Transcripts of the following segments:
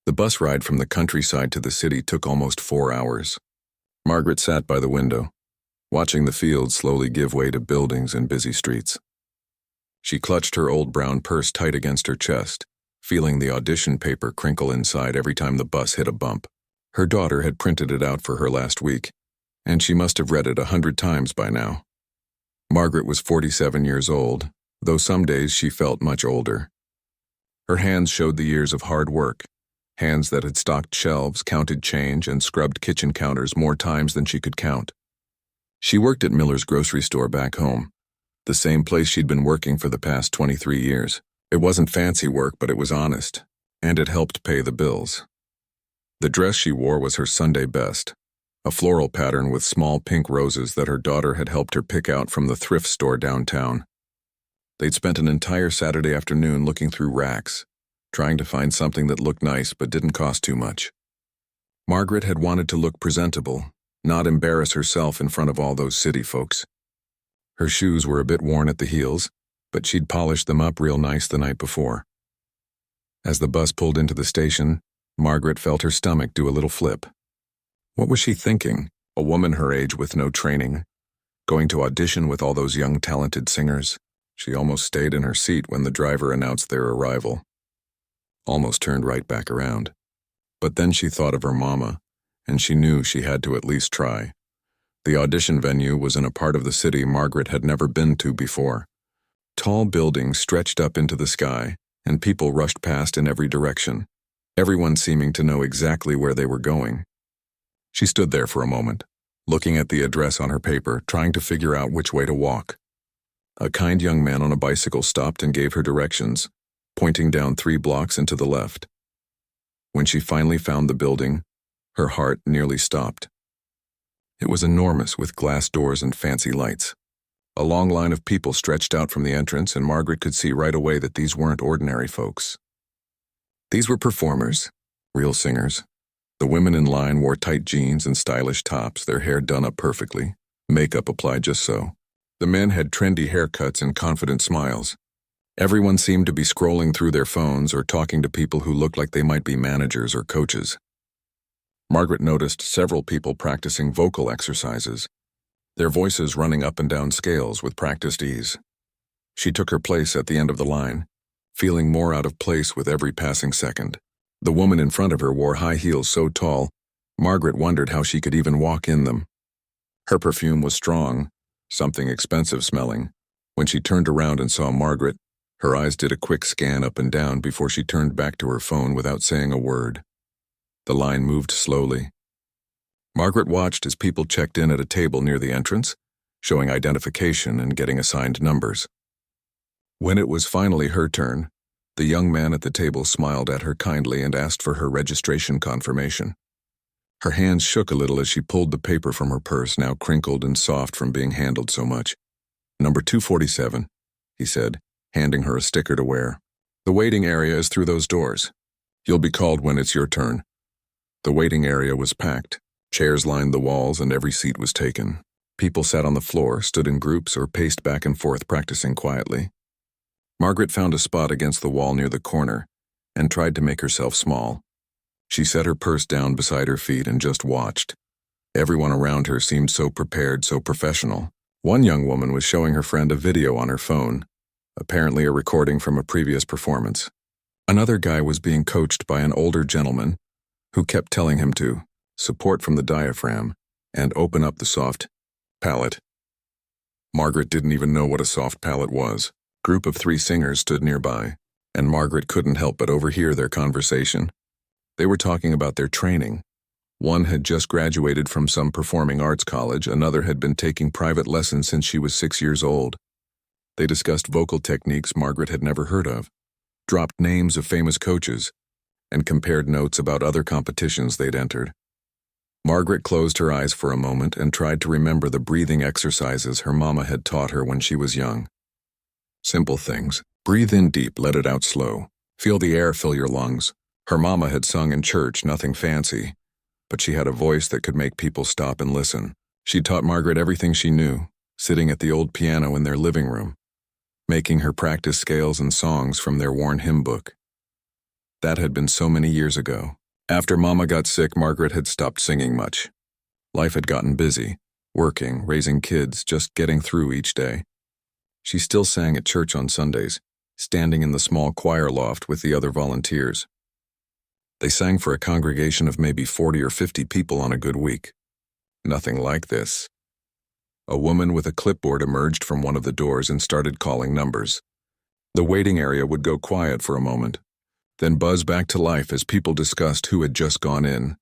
The bus ride from the countryside to the city took almost 4 hours. Margaret sat by the window, watching the fields slowly give way to buildings and busy streets. She clutched her old brown purse tight against her chest, feeling the audition paper crinkle inside every time the bus hit a bump. Her daughter had printed it out for her last week, and she must have read it 100 times by now. Margaret was 47 years old, though some days she felt much older. Her hands showed the years of hard work, hands that had stocked shelves, counted change, and scrubbed kitchen counters more times than she could count. She worked at Miller's grocery store back home, the same place she'd been working for the past 23 years. It wasn't fancy work, but it was honest, and it helped pay the bills. The dress she wore was her Sunday best, a floral pattern with small pink roses that her daughter had helped her pick out from the thrift store downtown. They'd spent an entire Saturday afternoon looking through racks, trying to find something that looked nice but didn't cost too much. Margaret had wanted to look presentable, not embarrass herself in front of all those city folks. Her shoes were a bit worn at the heels, but she'd polished them up real nice the night before. As the bus pulled into the station, Margaret felt her stomach do a little flip. What was she thinking? A woman her age with no training, going to audition with all those young talented singers. She almost stayed in her seat when the driver announced their arrival. Almost turned right back around. But then she thought of her mama, and she knew she had to at least try. The audition venue was in a part of the city Margaret had never been to before. Tall buildings stretched up into the sky, and people rushed past in every direction, everyone seeming to know exactly where they were going. She stood there for a moment, looking at the address on her paper, trying to figure out which way to walk. A kind young man on a bicycle stopped and gave her directions, pointing down 3 blocks and to the left. When she finally found the building, her heart nearly stopped. It was enormous with glass doors and fancy lights. A long line of people stretched out from the entrance, and Margaret could see right away that these weren't ordinary folks. These were performers, real singers. The women in line wore tight jeans and stylish tops, their hair done up perfectly, makeup applied just so. The men had trendy haircuts and confident smiles. Everyone seemed to be scrolling through their phones or talking to people who looked like they might be managers or coaches. Margaret noticed several people practicing vocal exercises, their voices running up and down scales with practiced ease. She took her place at the end of the line, feeling more out of place with every passing second. The woman in front of her wore high heels so tall, Margaret wondered how she could even walk in them. Her perfume was strong, something expensive smelling. When she turned around and saw Margaret, her eyes did a quick scan up and down before she turned back to her phone without saying a word. The line moved slowly. Margaret watched as people checked in at a table near the entrance, showing identification and getting assigned numbers. When it was finally her turn, the young man at the table smiled at her kindly and asked for her registration confirmation. Her hands shook a little as she pulled the paper from her purse, now crinkled and soft from being handled so much. "Number 247, he said, handing her a sticker to wear. "The waiting area is through those doors. You'll be called when it's your turn." The waiting area was packed. Chairs lined the walls and every seat was taken. People sat on the floor, stood in groups, or paced back and forth practicing quietly. Margaret found a spot against the wall near the corner and tried to make herself small. She set her purse down beside her feet and just watched. Everyone around her seemed so prepared, so professional. One young woman was showing her friend a video on her phone, apparently a recording from a previous performance. Another guy was being coached by an older gentleman who kept telling him to support from the diaphragm and open up the soft palate. Margaret didn't even know what a soft palate was. A group of 3 singers stood nearby, and Margaret couldn't help but overhear their conversation. They were talking about their training. One had just graduated from some performing arts college, another had been taking private lessons since she was 6 years old. They discussed vocal techniques Margaret had never heard of, dropped names of famous coaches, and compared notes about other competitions they'd entered. Margaret closed her eyes for a moment and tried to remember the breathing exercises her mama had taught her when she was young. Simple things. Breathe in deep, let it out slow. Feel the air fill your lungs. Her mama had sung in church, nothing fancy, but she had a voice that could make people stop and listen. She taught Margaret everything she knew, sitting at the old piano in their living room, making her practice scales and songs from their worn hymn book. That had been so many years ago. After Mama got sick, Margaret had stopped singing much. Life had gotten busy, working, raising kids, just getting through each day. She still sang at church on Sundays, standing in the small choir loft with the other volunteers. They sang for a congregation of maybe 40 or 50 people on a good week. Nothing like this. A woman with a clipboard emerged from one of the doors and started calling numbers. The waiting area would go quiet for a moment, then buzz back to life as people discussed who had just gone in,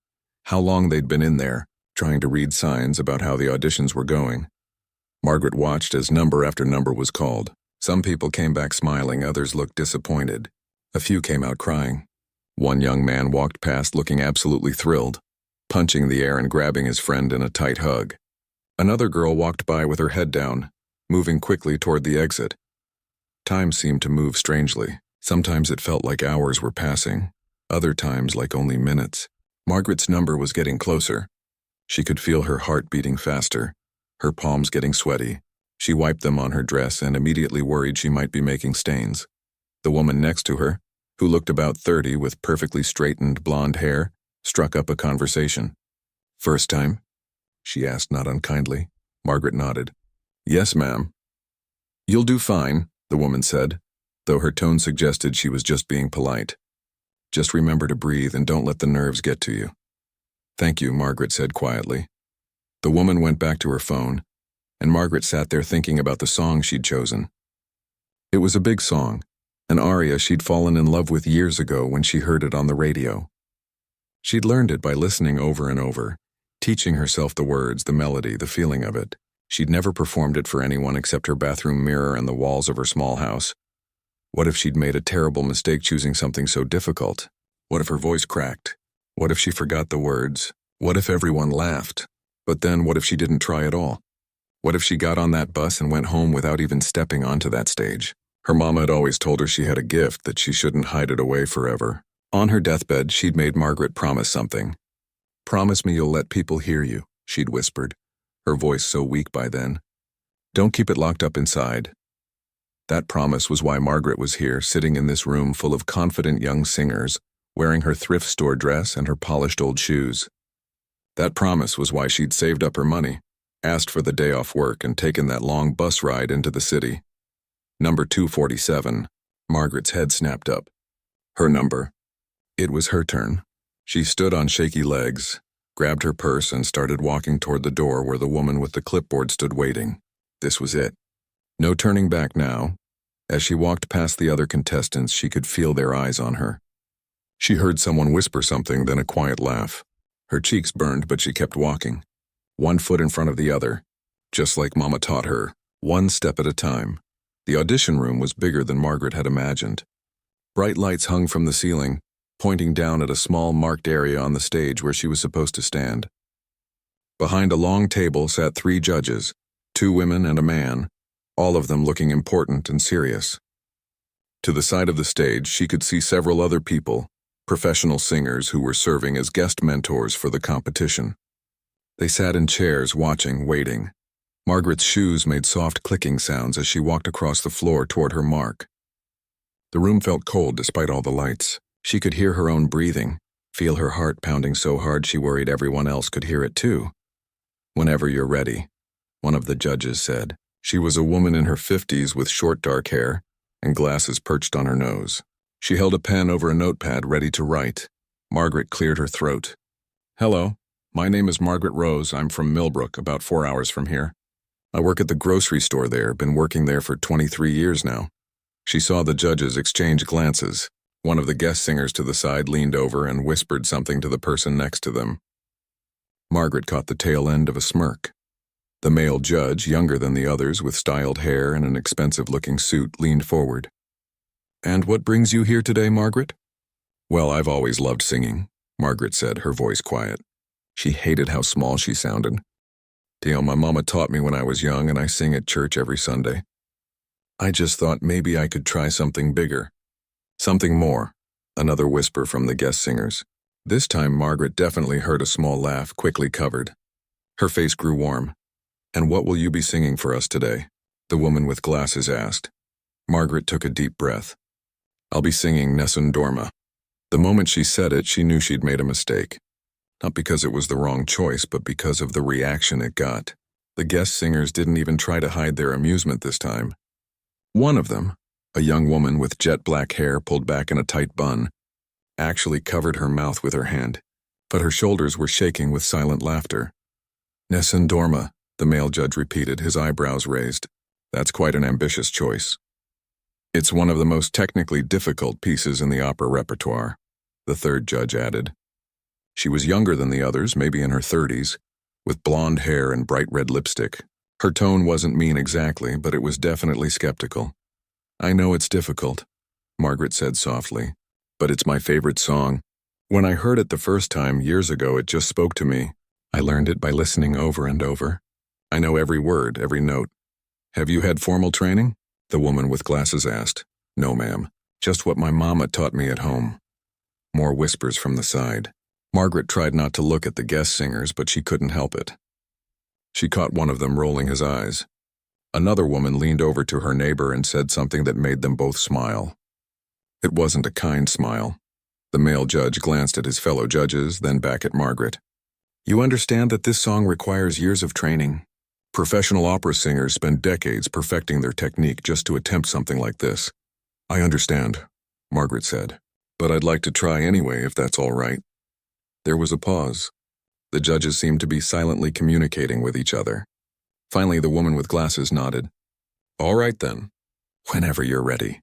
how long they'd been in there, trying to read signs about how the auditions were going. Margaret watched as number after number was called. Some people came back smiling, others looked disappointed. A few came out crying. One young man walked past looking absolutely thrilled, punching the air and grabbing his friend in a tight hug. Another girl walked by with her head down, moving quickly toward the exit. Time seemed to move strangely. Sometimes it felt like hours were passing, other times like only minutes. Margaret's number was getting closer. She could feel her heart beating faster, her palms getting sweaty. She wiped them on her dress and immediately worried she might be making stains. The woman next to her, who looked about 30 with perfectly straightened blonde hair, struck up a conversation. "First time?" she asked not unkindly. Margaret nodded. "Yes, ma'am." "You'll do fine," the woman said, though her tone suggested she was just being polite. "Just remember to breathe and don't let the nerves get to you." "Thank you," Margaret said quietly. The woman went back to her phone, and Margaret sat there thinking about the song she'd chosen. It was a big song, an aria she'd fallen in love with years ago when she heard it on the radio. She'd learned it by listening over and over, teaching herself the words, the melody, the feeling of it. She'd never performed it for anyone except her bathroom mirror and the walls of her small house. What if she'd made a terrible mistake choosing something so difficult? What if her voice cracked? What if she forgot the words? What if everyone laughed? But then what if she didn't try at all? What if she got on that bus and went home without even stepping onto that stage? Her mama had always told her she had a gift, that she shouldn't hide it away forever. On her deathbed, she'd made Margaret promise something. "Promise me you'll let people hear you," she'd whispered, her voice so weak by then. "Don't keep it locked up inside." That promise was why Margaret was here, sitting in this room full of confident young singers, wearing her thrift store dress and her polished old shoes. That promise was why she'd saved up her money, asked for the day off work, and taken that long bus ride into the city. Number 247. Margaret's head snapped up. Her number. It was her turn. She stood on shaky legs, grabbed her purse, and started walking toward the door where the woman with the clipboard stood waiting. This was it. No turning back now. As she walked past the other contestants, she could feel their eyes on her. She heard someone whisper something, then a quiet laugh. Her cheeks burned, but she kept walking. One foot in front of the other, just like Mama taught her, one step at a time. The audition room was bigger than Margaret had imagined. Bright lights hung from the ceiling, pointing down at a small marked area on the stage where she was supposed to stand. Behind a long table sat 3 judges, 2 women and a man, all of them looking important and serious. To the side of the stage, she could see several other people, professional singers who were serving as guest mentors for the competition. They sat in chairs, watching, waiting. Margaret's shoes made soft clicking sounds as she walked across the floor toward her mark. The room felt cold despite all the lights. She could hear her own breathing, feel her heart pounding so hard she worried everyone else could hear it too. "Whenever you're ready," one of the judges said. She was a woman in her 50s with short dark hair and glasses perched on her nose. She held a pen over a notepad ready to write. Margaret cleared her throat. "Hello, my name is Margaret Rose. I'm from Millbrook, about 4 hours from here. I work at the grocery store there, been working there for 23 years now." She saw the judges exchange glances. One of the guest singers to the side leaned over and whispered something to the person next to them. Margaret caught the tail end of a smirk. The male judge, younger than the others with styled hair and an expensive-looking suit, leaned forward. "And what brings you here today, Margaret?" "Well, I've always loved singing," Margaret said, her voice quiet. She hated how small she sounded. "My mama taught me when I was young, and I sing at church every Sunday. I just thought maybe I could try something bigger. Something more," another whisper from the guest singers. This time Margaret definitely heard a small laugh, quickly covered. Her face grew warm. "And what will you be singing for us today?" the woman with glasses asked. Margaret took a deep breath. "I'll be singing Nessun Dorma." The moment she said it, she knew she'd made a mistake. Not because it was the wrong choice, but because of the reaction it got. The guest singers didn't even try to hide their amusement this time. One of them, a young woman with jet black hair pulled back in a tight bun, actually covered her mouth with her hand, but her shoulders were shaking with silent laughter. Nessun Dorma, the male judge repeated, his eyebrows raised. That's quite an ambitious choice. It's one of the most technically difficult pieces in the opera repertoire, the third judge added. She was younger than the others, maybe in her 30s, with blonde hair and bright red lipstick. Her tone wasn't mean exactly, but it was definitely skeptical. I know it's difficult, Margaret said softly, but it's my favorite song. When I heard it the first time years ago, it just spoke to me. I learned it by listening over and over. I know every word, every note. Have you had formal training? The woman with glasses asked. No, ma'am. Just what my mama taught me at home. More whispers from the side. Margaret tried not to look at the guest singers, but she couldn't help it. She caught one of them rolling his eyes. Another woman leaned over to her neighbor and said something that made them both smile. It wasn't a kind smile. The male judge glanced at his fellow judges, then back at Margaret. You understand that this song requires years of training. Professional opera singers spend decades perfecting their technique just to attempt something like this. I understand, Margaret said, but I'd like to try anyway if that's all right. There was a pause. The judges seemed to be silently communicating with each other. Finally, the woman with glasses nodded. All right then, whenever you're ready.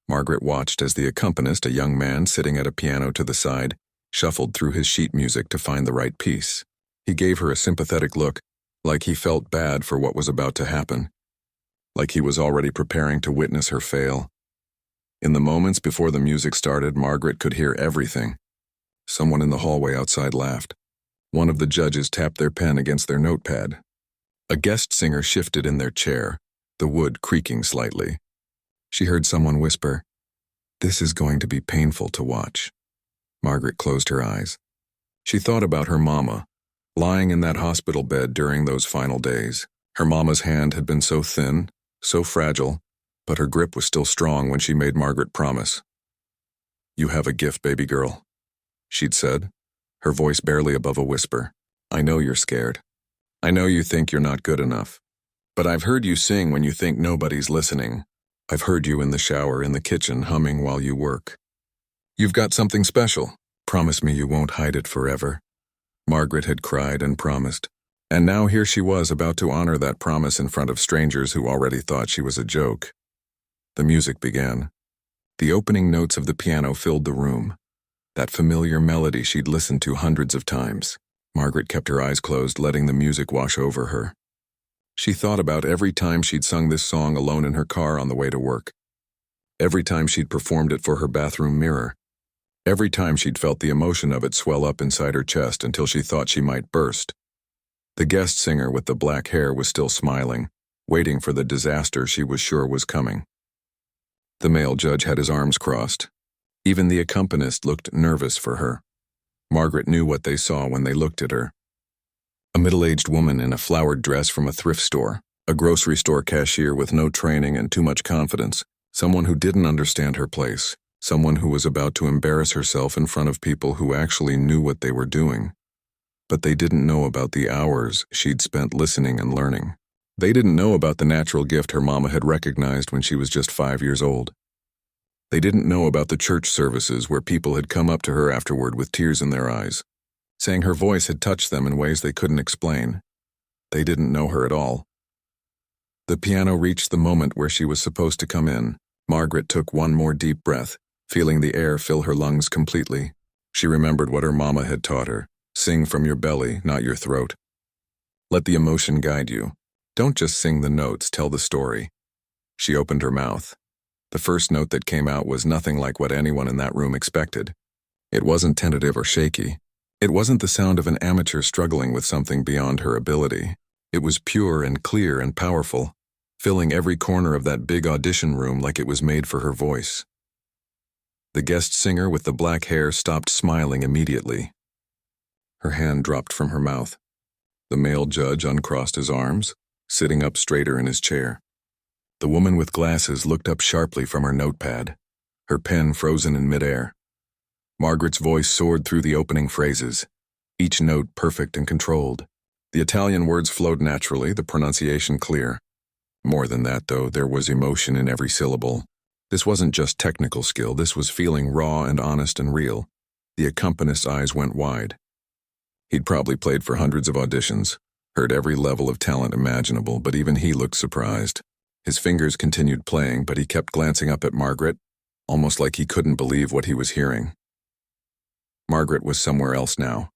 Margaret watched as the accompanist, a young man sitting at a piano to the side, shuffled through his sheet music to find the right piece. He gave her a sympathetic look, like he felt bad for what was about to happen, like he was already preparing to witness her fail. In the moments before the music started, Margaret could hear everything. Someone in the hallway outside laughed. One of the judges tapped their pen against their notepad. A guest singer shifted in their chair, the wood creaking slightly. She heard someone whisper, "This is going to be painful to watch." Margaret closed her eyes. She thought about her mama, lying in that hospital bed during those final days. Her mama's hand had been so thin, so fragile, but her grip was still strong when she made Margaret promise. You have a gift, baby girl, she'd said, her voice barely above a whisper. I know you're scared. I know you think you're not good enough. But I've heard you sing when you think nobody's listening. I've heard you in the shower, in the kitchen, humming while you work. You've got something special. Promise me you won't hide it forever. Margaret had cried and promised. And now here she was about to honor that promise in front of strangers who already thought she was a joke. The music began. The opening notes of the piano filled the room. That familiar melody she'd listened to hundreds of times. Margaret kept her eyes closed, letting the music wash over her. She thought about every time she'd sung this song alone in her car on the way to work. Every time she'd performed it for her bathroom mirror. Every time she'd felt the emotion of it swell up inside her chest until she thought she might burst. The guest singer with the black hair was still smiling, waiting for the disaster she was sure was coming. The male judge had his arms crossed. Even the accompanist looked nervous for her. Margaret knew what they saw when they looked at her. A middle-aged woman in a flowered dress from a thrift store, a grocery store cashier with no training and too much confidence, someone who didn't understand her place, someone who was about to embarrass herself in front of people who actually knew what they were doing. But they didn't know about the hours she'd spent listening and learning. They didn't know about the natural gift her mama had recognized when she was just 5 years old. They didn't know about the church services where people had come up to her afterward with tears in their eyes, saying her voice had touched them in ways they couldn't explain. They didn't know her at all. The piano reached the moment where she was supposed to come in. Margaret took one more deep breath, feeling the air fill her lungs completely. She remembered what her mama had taught her. Sing from your belly, not your throat. Let the emotion guide you. Don't just sing the notes, tell the story. She opened her mouth. The first note that came out was nothing like what anyone in that room expected. It wasn't tentative or shaky. It wasn't the sound of an amateur struggling with something beyond her ability. It was pure and clear and powerful, filling every corner of that big audition room like it was made for her voice. The guest singer with the black hair stopped smiling immediately. Her hand dropped from her mouth. The male judge uncrossed his arms, sitting up straighter in his chair. The woman with glasses looked up sharply from her notepad, her pen frozen in midair. Margaret's voice soared through the opening phrases, each note perfect and controlled. The Italian words flowed naturally, the pronunciation clear. More than that, though, there was emotion in every syllable. This wasn't just technical skill, this was feeling raw and honest and real. The accompanist's eyes went wide. He'd probably played for hundreds of auditions, heard every level of talent imaginable, but even he looked surprised. His fingers continued playing, but he kept glancing up at Margaret, almost like he couldn't believe what he was hearing. Margaret was somewhere else now.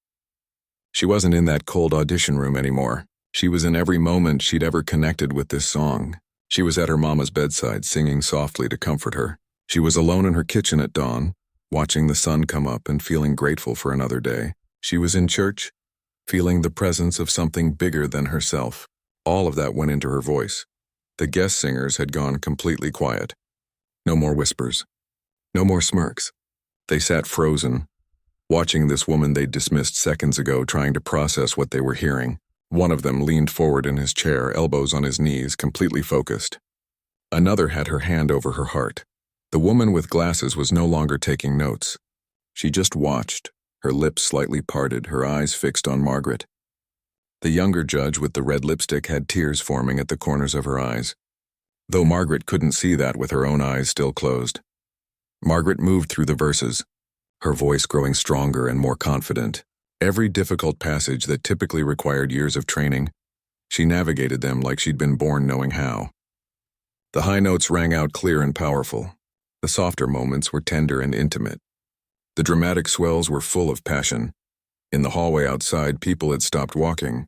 She wasn't in that cold audition room anymore. She was in every moment she'd ever connected with this song. She was at her mama's bedside, singing softly to comfort her. She was alone in her kitchen at dawn, watching the sun come up and feeling grateful for another day. She was in church, feeling the presence of something bigger than herself. All of that went into her voice. The guest singers had gone completely quiet. No more whispers. No more smirks. They sat frozen, watching this woman they'd dismissed seconds ago, trying to process what they were hearing. One of them leaned forward in his chair, elbows on his knees, completely focused. Another had her hand over her heart. The woman with glasses was no longer taking notes. She just watched, her lips slightly parted, her eyes fixed on Margaret. The younger judge with the red lipstick had tears forming at the corners of her eyes, though Margaret couldn't see that with her own eyes still closed. Margaret moved through the verses, her voice growing stronger and more confident. Every difficult passage that typically required years of training, she navigated them like she'd been born knowing how. The high notes rang out clear and powerful. The softer moments were tender and intimate. The dramatic swells were full of passion. In the hallway outside, people had stopped walking.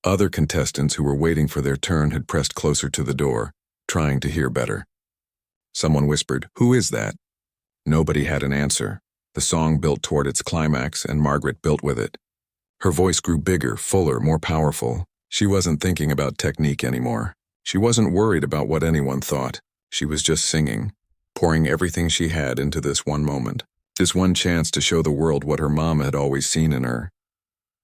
Other contestants who were waiting for their turn had pressed closer to the door, trying to hear better. Someone whispered, "Who is that?" Nobody had an answer. The song built toward its climax, and Margaret built with it. Her voice grew bigger, fuller, more powerful. She wasn't thinking about technique anymore. She wasn't worried about what anyone thought. She was just singing, pouring everything she had into this one moment. This one chance to show the world what her mom had always seen in her.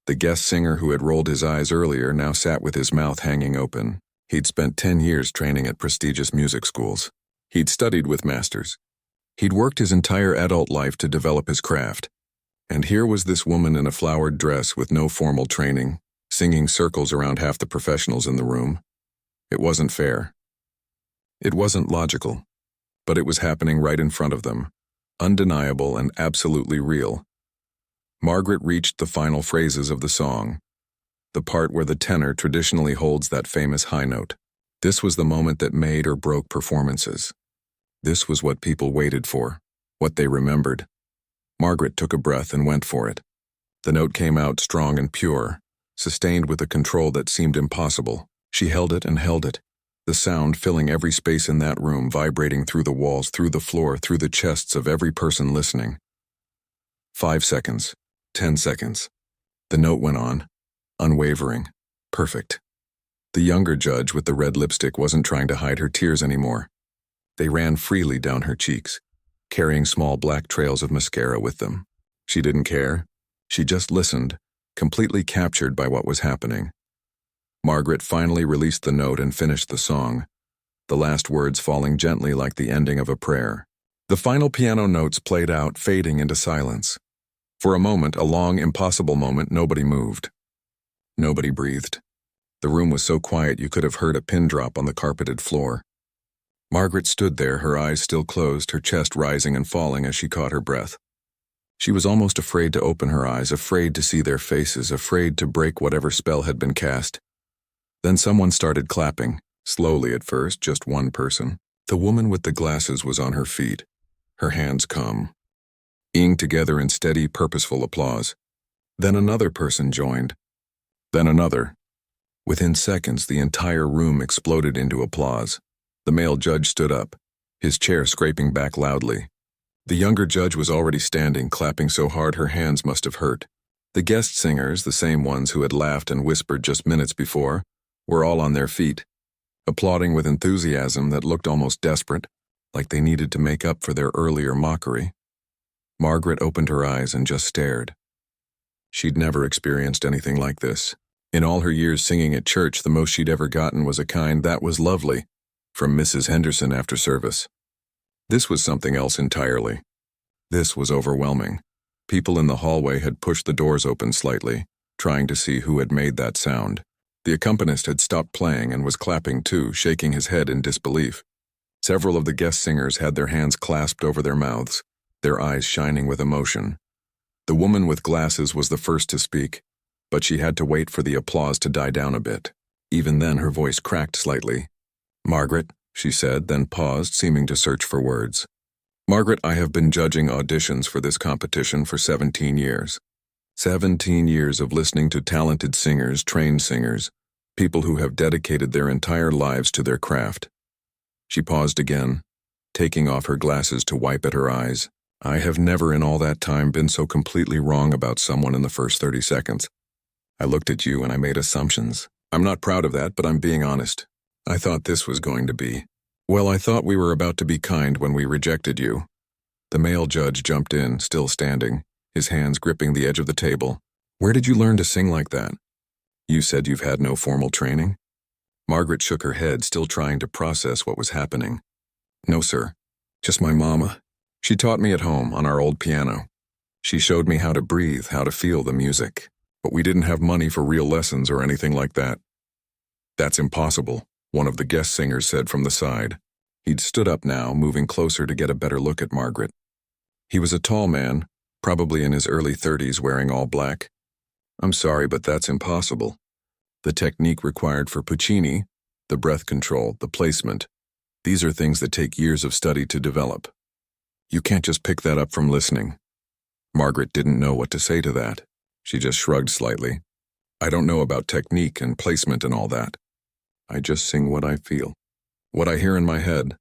The guest singer who had rolled his eyes earlier now sat with his mouth hanging open. He'd spent 10 years training at prestigious music schools. He'd studied with masters. He'd worked his entire adult life to develop his craft. And here was this woman in a flowered dress with no formal training, singing circles around half the professionals in the room. It wasn't fair. It wasn't logical. But it was happening right in front of them, undeniable and absolutely real. Margaret reached the final phrases of the song, the part where the tenor traditionally holds that famous high note. This was the moment that made or broke performances. This was what people waited for, what they remembered. Margaret took a breath and went for it. The note came out strong and pure, sustained with a control that seemed impossible. She held it and held it, the sound filling every space in that room, vibrating through the walls, through the floor, through the chests of every person listening. 5 seconds. 10 seconds. The note went on, unwavering, perfect. The younger judge with the red lipstick wasn't trying to hide her tears anymore. They ran freely down her cheeks, carrying small black trails of mascara with them. She didn't care. She just listened, completely captured by what was happening. Margaret finally released the note and finished the song, the last words falling gently like the ending of a prayer. The final piano notes played out, fading into silence. For a moment, a long, impossible moment, nobody moved. Nobody breathed. The room was so quiet you could have heard a pin drop on the carpeted floor. Margaret stood there, her eyes still closed, her chest rising and falling as she caught her breath. She was almost afraid to open her eyes, afraid to see their faces, afraid to break whatever spell had been cast. Then someone started clapping, slowly at first, just one person. The woman with the glasses was on her feet, her hands calm, eating together in steady, purposeful applause. Then another person joined. Then another. Within seconds, the entire room exploded into applause. The male judge stood up, his chair scraping back loudly. The younger judge was already standing, clapping so hard her hands must have hurt. The guest singers, the same ones who had laughed and whispered just minutes before, were all on their feet, applauding with enthusiasm that looked almost desperate, like they needed to make up for their earlier mockery. Margaret opened her eyes and just stared. She'd never experienced anything like this. In all her years singing at church, the most she'd ever gotten was a kind "that was lovely" from Mrs. Henderson after service. This was something else entirely. This was overwhelming. People in the hallway had pushed the doors open slightly, trying to see who had made that sound. The accompanist had stopped playing and was clapping too, shaking his head in disbelief. Several of the guest singers had their hands clasped over their mouths, their eyes shining with emotion. The woman with glasses was the first to speak, but she had to wait for the applause to die down a bit. Even then her voice cracked slightly. "Margaret," she said, then paused, seeming to search for words. "Margaret, I have been judging auditions for this competition for 17 years. 17 years of listening to talented singers, trained singers, people who have dedicated their entire lives to their craft." She paused again, taking off her glasses to wipe at her eyes. "I have never in all that time been so completely wrong about someone in the first 30 seconds. I looked at you and I made assumptions. I'm not proud of that, but I'm being honest. I thought this was going to be. Well, I thought we were about to be kind when we rejected you." The male judge jumped in, still standing, his hands gripping the edge of the table. "Where did you learn to sing like that? You said you've had no formal training?" Margaret shook her head, still trying to process what was happening. "No, sir. Just my mama. She taught me at home on our old piano. She showed me how to breathe, how to feel the music. But we didn't have money for real lessons or anything like that." "That's impossible," one of the guest singers said from the side. He'd stood up now, moving closer to get a better look at Margaret. He was a tall man, probably in his early 30s, wearing all black. "I'm sorry, but that's impossible. The technique required for Puccini, the breath control, the placement, these are things that take years of study to develop. You can't just pick that up from listening." Margaret didn't know what to say to that. She just shrugged slightly. "I don't know about technique and placement and all that. I just sing what I feel, what I hear in my head."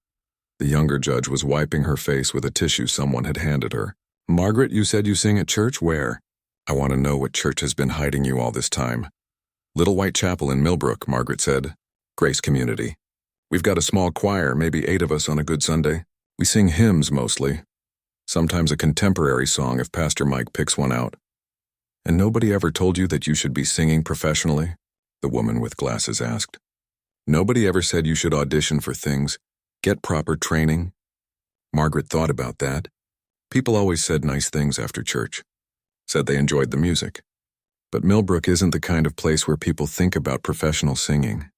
The younger judge was wiping her face with a tissue someone had handed her. "Margaret, you said you sing at church? Where?" "I want to know what church has been hiding you all this time." "Little White Chapel in Millbrook," Margaret said. "Grace Community. We've got a small choir, maybe 8 of us on a good Sunday. We sing hymns mostly. Sometimes a contemporary song if Pastor Mike picks one out." "And nobody ever told you that you should be singing professionally?" the woman with glasses asked. "Nobody ever said you should audition for things, get proper training?" Margaret thought about that. People always said nice things after church, said they enjoyed the music. But Millbrook isn't the kind of place where people think about professional singing.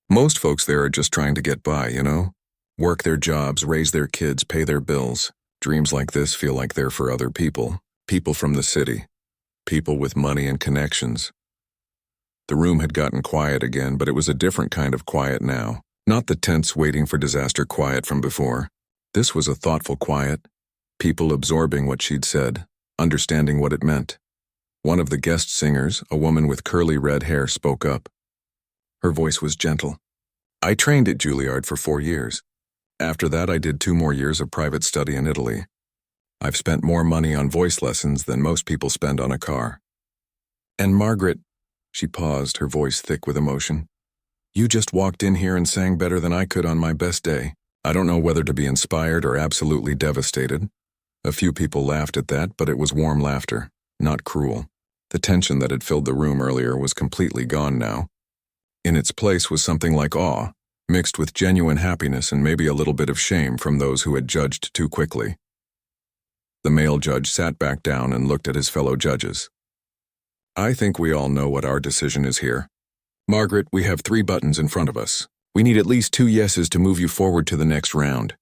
Most folks there are just trying to get by, you know? Work their jobs, raise their kids, pay their bills. Dreams like this feel like they're for other people, people from the city, people with money and connections. The room had gotten quiet again, but it was a different kind of quiet now, not the tense waiting for disaster quiet from before. This was a thoughtful quiet, people absorbing what she'd said, understanding what it meant. One of the guest singers, a woman with curly red hair, spoke up. Her voice was gentle. "I trained at Juilliard for 4 years. After that, I did 2 more years of private study in Italy. I've spent more money on voice lessons than most people spend on a car." "And Margaret," she paused, her voice thick with emotion, "you just walked in here and sang better than I could on my best day." I don't know whether to be inspired or absolutely devastated. A few people laughed at that, but it was warm laughter, not cruel. The tension that had filled the room earlier was completely gone now. In its place was something like awe, mixed with genuine happiness and maybe a little bit of shame from those who had judged too quickly. The male judge sat back down and looked at his fellow judges. "I think we all know what our decision is here. Margaret, we have 3 buttons in front of us. We need at least 2 yeses to move you forward to the next round."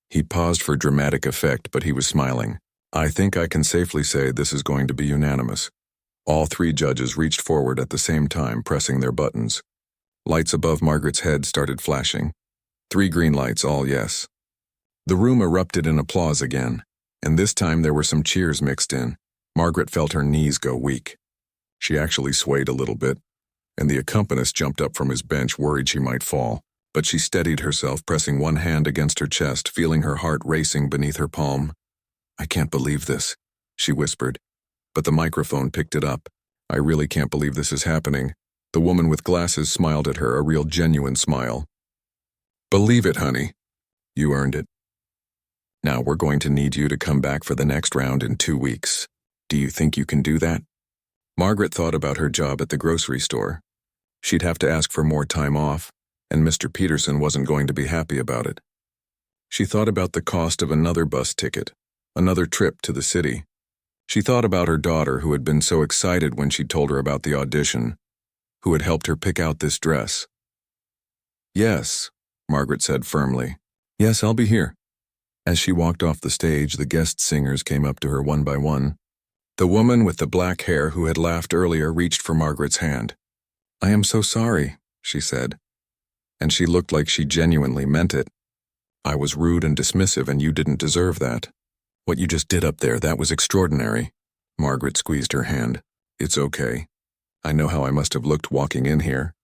He paused for dramatic effect, but he was smiling. "I think I can safely say this is going to be unanimous." All 3 judges reached forward at the same time, pressing their buttons. Lights above Margaret's head started flashing. 3 green lights, all yes. The room erupted in applause again, and this time there were some cheers mixed in. Margaret felt her knees go weak. She actually swayed a little bit, and the accompanist jumped up from his bench, worried she might fall. But she steadied herself, pressing one hand against her chest, feeling her heart racing beneath her palm. "I can't believe this," she whispered. But the microphone picked it up. "I really can't believe this is happening." The woman with glasses smiled at her, a real genuine smile. "Believe it, honey. You earned it. Now we're going to need you to come back for the next round in 2 weeks. Do you think you can do that?" Margaret thought about her job at the grocery store. She'd have to ask for more time off, and Mr. Peterson wasn't going to be happy about it. She thought about the cost of another bus ticket, another trip to the city. She thought about her daughter who had been so excited when she told her about the audition, who had helped her pick out this dress. "Yes," Margaret said firmly. "Yes, I'll be here." As she walked off the stage, the guest singers came up to her one by one. The woman with the black hair who had laughed earlier reached for Margaret's hand. "I am so sorry," she said, and she looked like she genuinely meant it. "I was rude and dismissive, and you didn't deserve that. What you just did up there, that was extraordinary." Margaret squeezed her hand. "It's okay. I know how I must have looked walking in here."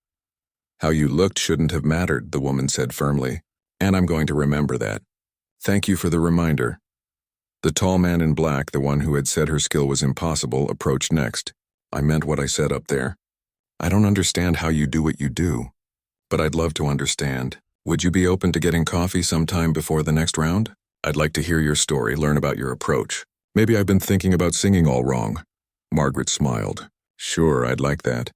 "How you looked shouldn't have mattered," the woman said firmly, "and I'm going to remember that. Thank you for the reminder." The tall man in black, the one who had said her skill was impossible, approached next. "I meant what I said up there. I don't understand how you do what you do, but I'd love to understand. Would you be open to getting coffee sometime before the next round? I'd like to hear your story, learn about your approach. Maybe I've been thinking about singing all wrong." Margaret smiled. "Sure, I'd like that."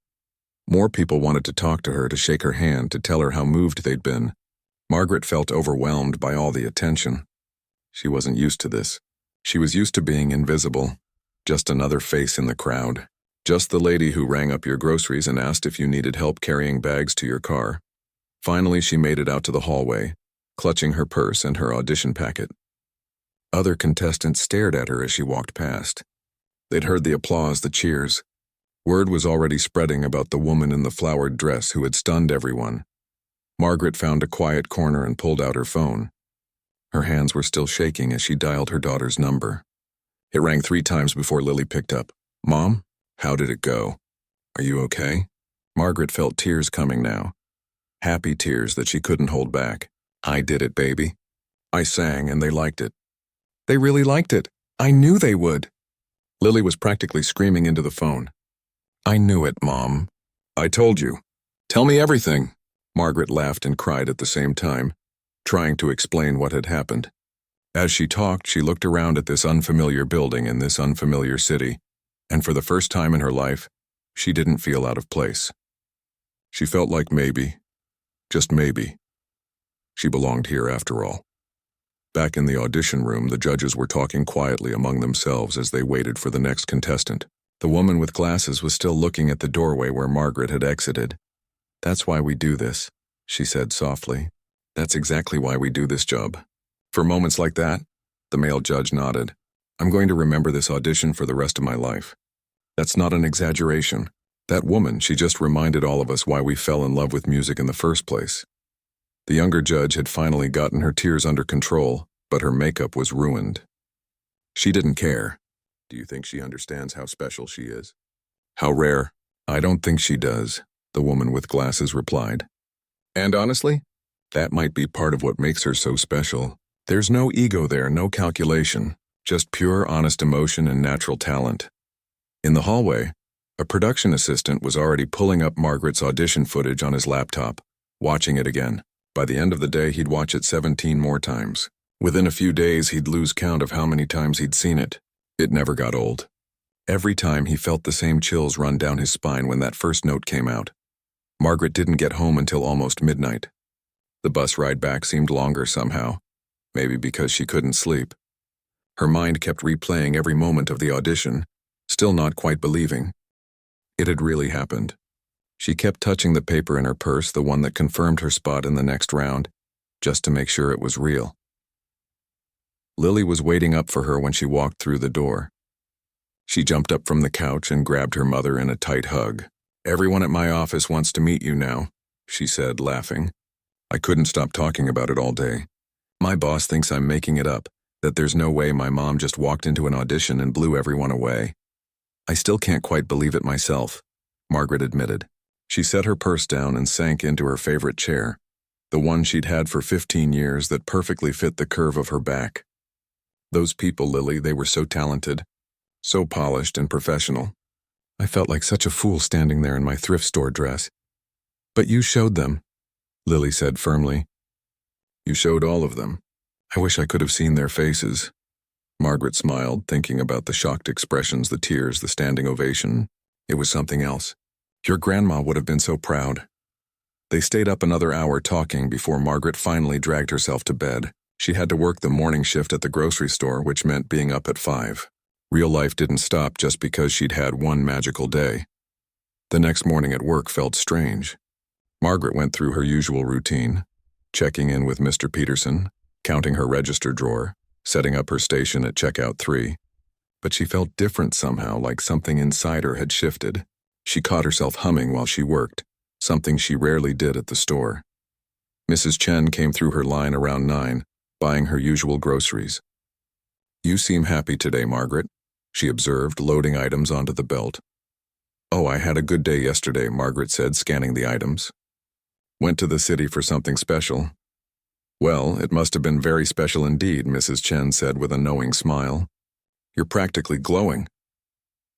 More people wanted to talk to her, to shake her hand, to tell her how moved they'd been. Margaret felt overwhelmed by all the attention. She wasn't used to this. She was used to being invisible, just another face in the crowd, just the lady who rang up your groceries and asked if you needed help carrying bags to your car. Finally, she made it out to the hallway, clutching her purse and her audition packet. Other contestants stared at her as she walked past. They'd heard the applause, the cheers. Word was already spreading about the woman in the flowered dress who had stunned everyone. Margaret found a quiet corner and pulled out her phone. Her hands were still shaking as she dialed her daughter's number. It rang 3 times before Lily picked up. "Mom, how did it go? Are you okay?" Margaret felt tears coming now. Happy tears that she couldn't hold back. "I did it, baby. I sang and they liked it." "They really liked it. I knew they would." Lily was practically screaming into the phone. "I knew it, Mom. I told you. Tell me everything." Margaret laughed and cried at the same time, trying to explain what had happened. As she talked, she looked around at this unfamiliar building in this unfamiliar city, and for the first time in her life, she didn't feel out of place. She felt like maybe, just maybe, she belonged here after all. Back in the audition room, the judges were talking quietly among themselves as they waited for the next contestant. The woman with glasses was still looking at the doorway where Margaret had exited. "That's why we do this," she said softly. "That's exactly why we do this job." "For moments like that?" The male judge nodded. "I'm going to remember this audition for the rest of my life." That's not an exaggeration. That woman, she just reminded all of us why we fell in love with music in the first place. The younger judge had finally gotten her tears under control, but her makeup was ruined. She didn't care. "Do you think she understands how special she is? How rare?" "I don't think she does," the woman with glasses replied. "And honestly, that might be part of what makes her so special. There's no ego there, no calculation, just pure, honest emotion and natural talent." In the hallway, a production assistant was already pulling up Margaret's audition footage on his laptop, watching it again. By the end of the day, he'd watch it 17 more times. Within a few days, he'd lose count of how many times he'd seen it. It never got old. Every time he felt the same chills run down his spine when that first note came out. Margaret didn't get home until almost midnight. The bus ride back seemed longer somehow, maybe because she couldn't sleep. Her mind kept replaying every moment of the audition, still not quite believing. It had really happened. She kept touching the paper in her purse, the one that confirmed her spot in the next round, just to make sure it was real. Lily was waiting up for her when she walked through the door. She jumped up from the couch and grabbed her mother in a tight hug. "Everyone at my office wants to meet you now," she said, laughing. "I couldn't stop talking about it all day. My boss thinks I'm making it up, that there's no way my mom just walked into an audition and blew everyone away. I still can't quite believe it myself," Margaret admitted. She set her purse down and sank into her favorite chair, the one she'd had for 15 years that perfectly fit the curve of her back. "Those people, Lily, they were so talented, so polished and professional. I felt like such a fool standing there in my thrift store dress. But you showed them," Lily said firmly. "You showed all of them. I wish I could have seen their faces." Margaret smiled, thinking about the shocked expressions, the tears, the standing ovation. It was something else. Your grandma would have been so proud. They stayed up another hour talking before Margaret finally dragged herself to bed. She had to work the morning shift at the grocery store, which meant being up at 5. Real life didn't stop just because she'd had one magical day. The next morning at work felt strange. Margaret went through her usual routine, checking in with Mr. Peterson, counting her register drawer, setting up her station at checkout 3. But she felt different somehow, like something inside her had shifted. She caught herself humming while she worked, something she rarely did at the store. Mrs. Chen came through her line around 9, buying her usual groceries. "You seem happy today, Margaret," she observed, loading items onto the belt. "Oh, I had a good day yesterday," Margaret said, scanning the items. "Went to the city for something special." "Well, it must have been very special indeed," Mrs. Chen said with a knowing smile. "You're practically glowing."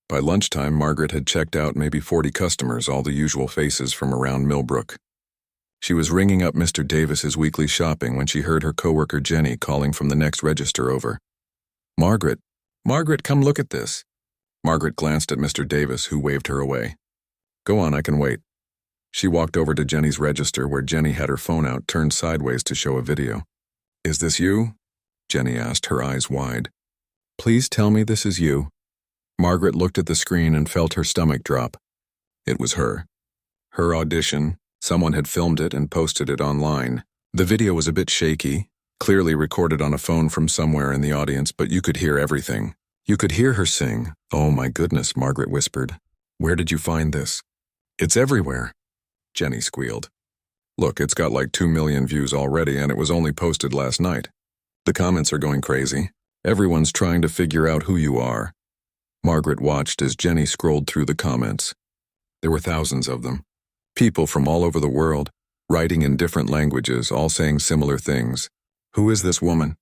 By lunchtime, Margaret had checked out maybe 40 customers, all the usual faces from around Millbrook. She was ringing up Mr. Davis's weekly shopping when she heard her coworker Jenny calling from the next register over. "Margaret, Margaret, come look at this." Margaret glanced at Mr. Davis, who waved her away. "Go on, I can wait." She walked over to Jenny's register where Jenny had her phone out, turned sideways to show a video. "Is this you?" Jenny asked, her eyes wide. "Please tell me this is you." Margaret looked at the screen and felt her stomach drop. It was her. Her audition. Someone had filmed it and posted it online. The video was a bit shaky, clearly recorded on a phone from somewhere in the audience, but you could hear everything. You could hear her sing. "Oh my goodness," Margaret whispered. "Where did you find this?" "It's everywhere," Jenny squealed. "Look, it's got like 2 million views already, and it was only posted last night. The comments are going crazy. Everyone's trying to figure out who you are." Margaret watched as Jenny scrolled through the comments. There were thousands of them. People from all over the world, writing in different languages, all saying similar things. "Who is this woman?"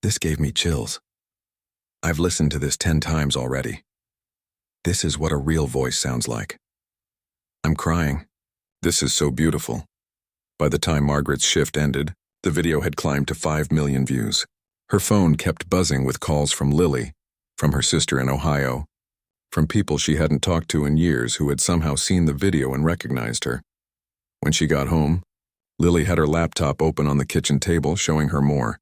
"This gave me chills. I've listened to this 10 times already. This is what a real voice sounds like. I'm crying. This is so beautiful." By the time Margaret's shift ended, the video had climbed to 5 million views. Her phone kept buzzing with calls from Lily, from her sister in Ohio, from people she hadn't talked to in years who had somehow seen the video and recognized her. When she got home, Lily had her laptop open on the kitchen table, showing her more.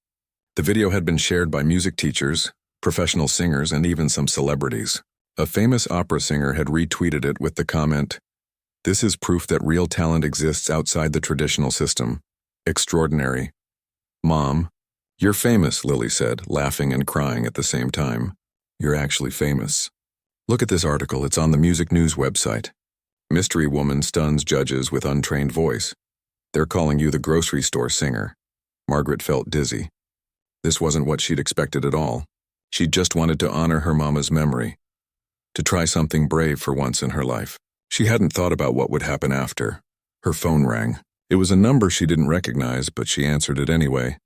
The video had been shared by music teachers, professional singers, and even some celebrities. A famous opera singer had retweeted it with the comment, "This is proof that real talent exists outside the traditional system. Extraordinary." "Mom, you're famous," Lily said, laughing and crying at the same time. "You're actually famous. Look at this article, it's on the Music News website. Mystery woman stuns judges with untrained voice. They're calling you the grocery store singer." Margaret felt dizzy. This wasn't what she'd expected at all. She just wanted to honor her mama's memory, to try something brave for once in her life. She hadn't thought about what would happen after. Her phone rang. It was a number she didn't recognize, but she answered it anyway.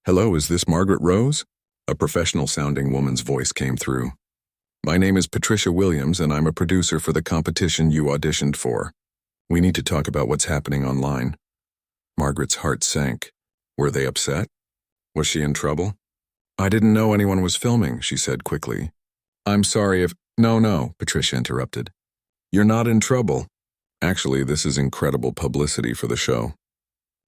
"Hello, is this Margaret Rose?" A professional-sounding woman's voice came through. "My name is Patricia Williams, and I'm a producer for the competition you auditioned for. We need to talk about what's happening online." Margaret's heart sank. Were they upset? Was she in trouble? "I didn't know anyone was filming," she said quickly. "I'm sorry if—" No, Patricia interrupted. "You're not in trouble. Actually, this is incredible publicity for the show.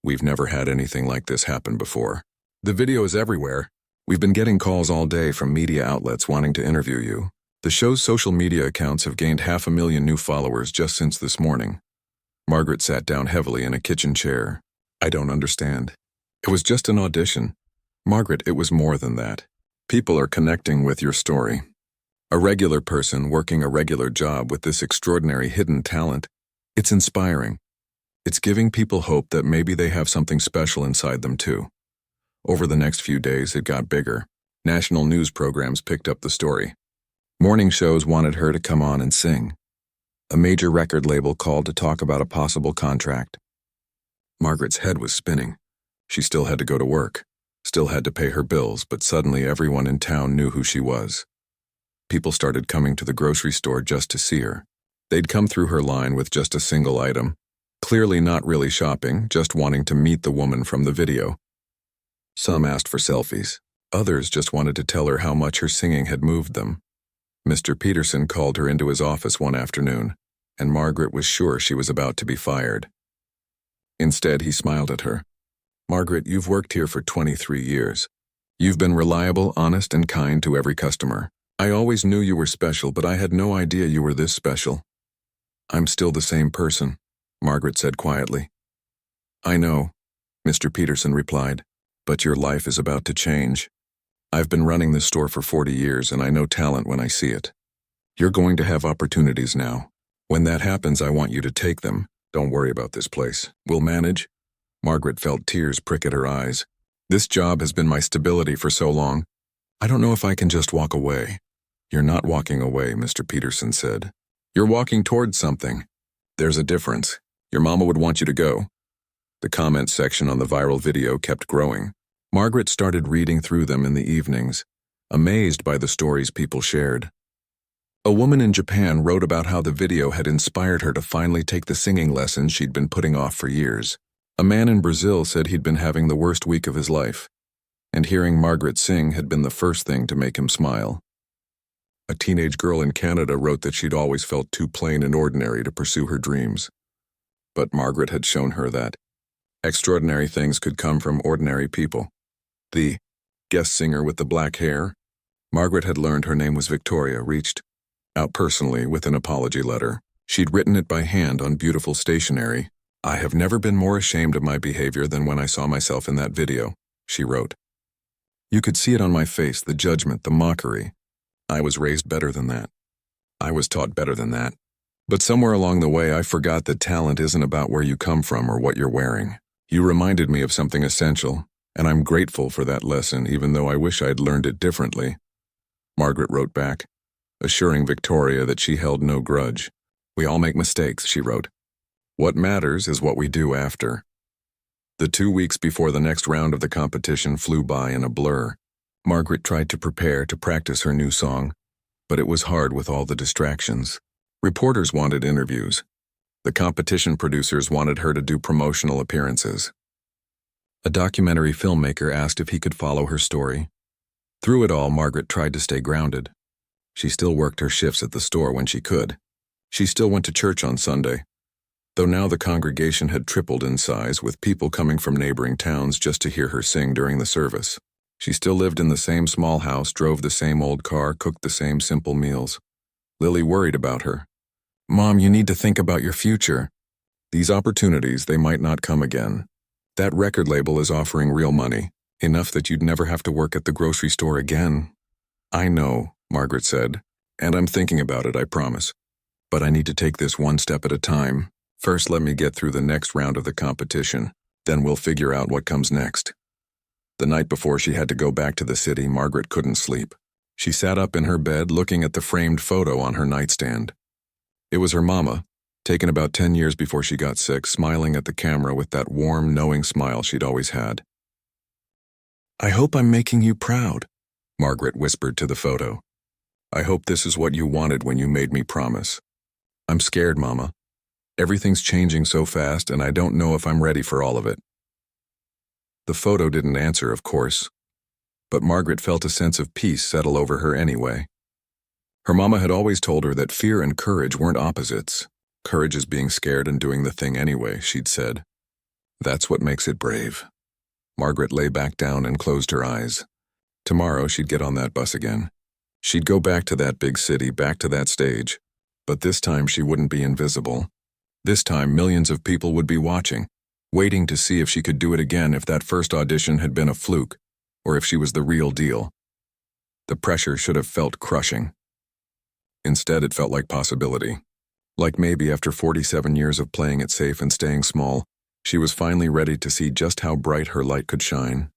We've never had anything like this happen before. The video is everywhere. We've been getting calls all day from media outlets wanting to interview you. The show's social media accounts have gained 500,000 new followers just since this morning." Margaret sat down heavily in a kitchen chair. "I don't understand. It was just an audition." "Margaret, it was more than that. People are connecting with your story. A regular person working a regular job with this extraordinary hidden talent. It's inspiring. It's giving people hope that maybe they have something special inside them too." Over the next few days, it got bigger. National news programs picked up the story. Morning shows wanted her to come on and sing. A major record label called to talk about a possible contract. Margaret's head was spinning. She still had to go to work, still had to pay her bills, but suddenly everyone in town knew who she was. People started coming to the grocery store just to see her. They'd come through her line with just a single item, clearly not really shopping, just wanting to meet the woman from the video. Some asked for selfies. Others just wanted to tell her how much her singing had moved them. Mr. Peterson called her into his office one afternoon, and Margaret was sure she was about to be fired. Instead, he smiled at her. "Margaret, you've worked here for 23 years. You've been reliable, honest, and kind to every customer. I always knew you were special, but I had no idea you were this special. I'm still the same person, Margaret said quietly. I know, Mr. Peterson replied, but your life is about to change. I've been running this store for 40 years and I know talent when I see it. You're going to have opportunities now. When that happens, I want you to take them. Don't worry about this place. We'll manage. Margaret felt tears prick at her eyes. This job has been my stability for so long. I don't know if I can just walk away. You're not walking away, Mr. Peterson said. You're walking towards something. There's a difference. Your mama would want you to go. The comment section on the viral video kept growing. Margaret started reading through them in the evenings, amazed by the stories people shared. A woman in Japan wrote about how the video had inspired her to finally take the singing lessons she'd been putting off for years. A man in Brazil said he'd been having the worst week of his life, and hearing Margaret sing had been the first thing to make him smile. A teenage girl in Canada wrote that she'd always felt too plain and ordinary to pursue her dreams. But Margaret had shown her that extraordinary things could come from ordinary people. The guest singer with the black hair, Margaret had learned her name was Victoria, reached out personally with an apology letter. She'd written it by hand on beautiful stationery. I have never been more ashamed of my behavior than when I saw myself in that video, she wrote. You could see it on my face, the judgment, the mockery. I was raised better than that. I was taught better than that. But somewhere along the way, I forgot that talent isn't about where you come from or what you're wearing. You reminded me of something essential, and I'm grateful for that lesson, even though I wish I'd learned it differently. Margaret wrote back, assuring Victoria that she held no grudge. We all make mistakes, she wrote. What matters is what we do after. The 2 weeks before the next round of the competition flew by in a blur. Margaret tried to prepare to practice her new song, but it was hard with all the distractions. Reporters wanted interviews. The competition producers wanted her to do promotional appearances. A documentary filmmaker asked if he could follow her story. Through it all, Margaret tried to stay grounded. She still worked her shifts at the store when she could. She still went to church on Sunday, though now the congregation had tripled in size, with people coming from neighboring towns just to hear her sing during the service. She still lived in the same small house, drove the same old car, cooked the same simple meals. Lily worried about her. Mom, you need to think about your future. These opportunities, they might not come again. That record label is offering real money, enough that you'd never have to work at the grocery store again. I know, Margaret said, and I'm thinking about it, I promise. But I need to take this one step at a time. First, let me get through the next round of the competition, then we'll figure out what comes next. The night before she had to go back to the city, Margaret couldn't sleep. She sat up in her bed looking at the framed photo on her nightstand. It was her mama, taken about 10 years before she got sick, smiling at the camera with that warm, knowing smile she'd always had. I hope I'm making you proud, Margaret whispered to the photo. I hope this is what you wanted when you made me promise. I'm scared, Mama. Everything's changing so fast, and I don't know if I'm ready for all of it. The photo didn't answer, of course, but Margaret felt a sense of peace settle over her anyway. Her mama had always told her that fear and courage weren't opposites. Courage is being scared and doing the thing anyway, she'd said. That's what makes it brave. Margaret lay back down and closed her eyes. Tomorrow she'd get on that bus again. She'd go back to that big city, back to that stage. But this time she wouldn't be invisible. This time millions of people would be watching, waiting to see if she could do it again, if that first audition had been a fluke, or if she was the real deal. The pressure should have felt crushing. Instead, it felt like possibility. Like maybe after 47 years of playing it safe and staying small, she was finally ready to see just how bright her light could shine.